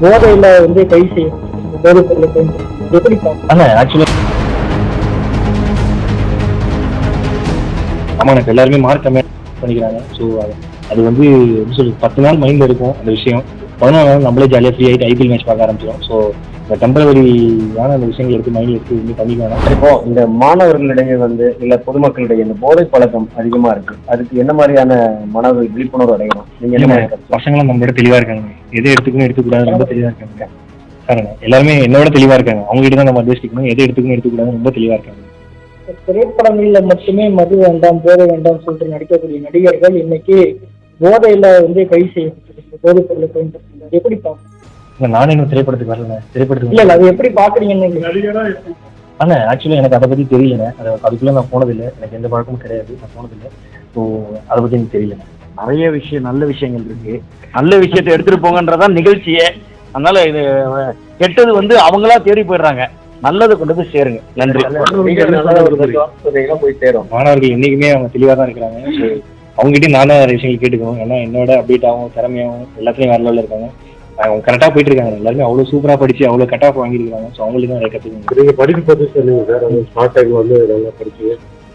போதையில கை செய்யணும் போதைப் பொருளை பயன்படுத்தி எப்படி ஆனா ஆக்சுவலா ஆமா எனக்கு எல்லாருமே மார்க் கம்மியாக பண்ணிக்கிறாங்க. ஸோ அது எப்படி சொல்லு 10 நாள் மைண்டில் இருக்கும் அந்த விஷயம். 11 நாள் நம்மளே ஜாலியாக ஃப்ரீ ஆகிட்டு ஐபிஎல் மேட்ச் பார்க்க ஆரம்பிச்சிடும். ஸோ இந்த டெம்பரவரியான அந்த விஷயங்கள் எடுத்து மைண்டில் எடுத்து வந்து பண்ணிக்கலாம். இப்போ இந்த மாணவர்களிடையே இல்ல பொதுமக்களிடையே இந்த போதை பழக்கம் அதிகமா இருக்கு. அதுக்கு என்ன மாதிரியான விழிப்புணர்வு அடையணும்? நீங்க என்ன மாதிரி கருத்து? பசங்களும் நம்மளோட தெளிவாக இருக்காங்க. எதை எடுத்துக்கணும் எடுத்துக்கூடாது ரொம்ப தெளிவாக இருக்காங்க. காரணம் எல்லாருமே என்னோட தெளிவாக இருக்காங்க. அவங்க கிட்ட தான் நம்ம அட்வைஸ் கேட்கணும். எதை எடுத்துக்கணும் எடுத்துக்கூடாது ரொம்ப தெளிவாக இருக்காங்க. திரைப்படங்கள்ல மட்டுமே மது வேண்டாம் போதை வேண்டாம் சொல்லிட்டு நடிக்கக்கூடிய நடிகர்கள் இன்னைக்கு போதையில கை செய்யப்பட்டிருக்கு போதைப் பொருளை பயன்படுத்தி எப்படி பார்க்கணும்? நானே இன்னும் திரைப்படத்துக்கு வரல. திரைப்படத்துக்கு இல்ல அது எப்படி பாக்குறீங்கன்னு ஆனா ஆக்சுவலா எனக்கு அதை பத்தி தெரியல. அதுக்குள்ள நான் போனதில்லை. எனக்கு எந்த பழக்கமும் கிடையாது. நான் போனதில்லை. ஸோ அதை பத்தி எனக்கு தெரியல. நிறைய நல்ல விஷயங்கள் இருக்கு. நல்ல விஷயத்தை எடுத்துட்டு போங்கன்றதான் நிகழ்ச்சியே. அதனால இது கெட்டது அவங்களா தேடி போயிடுறாங்க. நல்லதை கொண்டு போய் சேருங்க. நன்றி. போய் சேரும். மாணவர்கள் இன்னைக்குமே அவங்க தெளிவாக தான் இருக்கிறாங்க. ஸோ அவங்ககிட்ட நான் தான் நிறைய விஷயங்கள் கேட்டுக்கணும். ஏன்னா என்னோட அப்டேட் ஆகும் திறமையாகவும் எல்லாத்துலேயும் வேற லெவலில் இருக்காங்க. அவங்க கரெக்டாக போயிட்டு இருக்காங்க. எல்லாருமே அவ்வளோ சூப்பராக படிச்சு அவ்வளோ கட் ஆஃப் வாங்கியிருக்காங்க. ஸோ அவங்களுக்கு தான் நிறைய கற்றுக்கணும். நீங்கள் படிப்பு பற்றி சொன்னீங்க சார். அந்த ஸ்மார்ட் டைம் நல்லா படிச்சு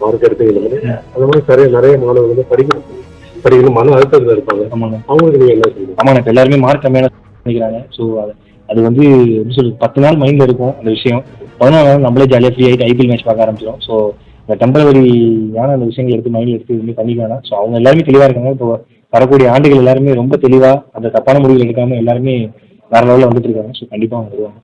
மார்க் எடுத்துக்கணும். அந்த மாதிரி நிறைய மாணவர்கள் படிக்கணும் மன அழுத்தத்தில் இருப்பாங்க. ஆமாங்க. அவங்களுக்கு நீங்கள் என்ன சொல்லுங்கள்? ஆமாம் எனக்கு எல்லாருமே மார்க் கம்மியான பண்ணிக்கிறாங்க. ஸோ அது எப்படி சொல்லு 10 நாள் மைண்டில் இருக்கும் அந்த விஷயம். 11 நாள் நம்மளே ஜாலியாக ஃப்ரீ ஆகிட்டு ஐபிஎல் மேட்ச் பார்க்க ஆரம்பிச்சிடும். ஸோ இந்த டெம்பரவரியான அந்த விஷயங்கள் எடுத்து மைண்டில் எடுத்து வந்து பண்ணிக்கலாம். ஸோ அவங்க எல்லாருமே தெளிவாக இருக்காங்க. இப்போ வரக்கூடிய ஆண்டுகள் எல்லாருமே ரொம்ப தெளிவாக அந்த தப்பான முடிவுகள் எடுக்காமல் எல்லாருமே வேற லெவலில் வந்துட்டு இருக்காங்க. ஸோ கண்டிப்பாக அவங்க வருவாங்க.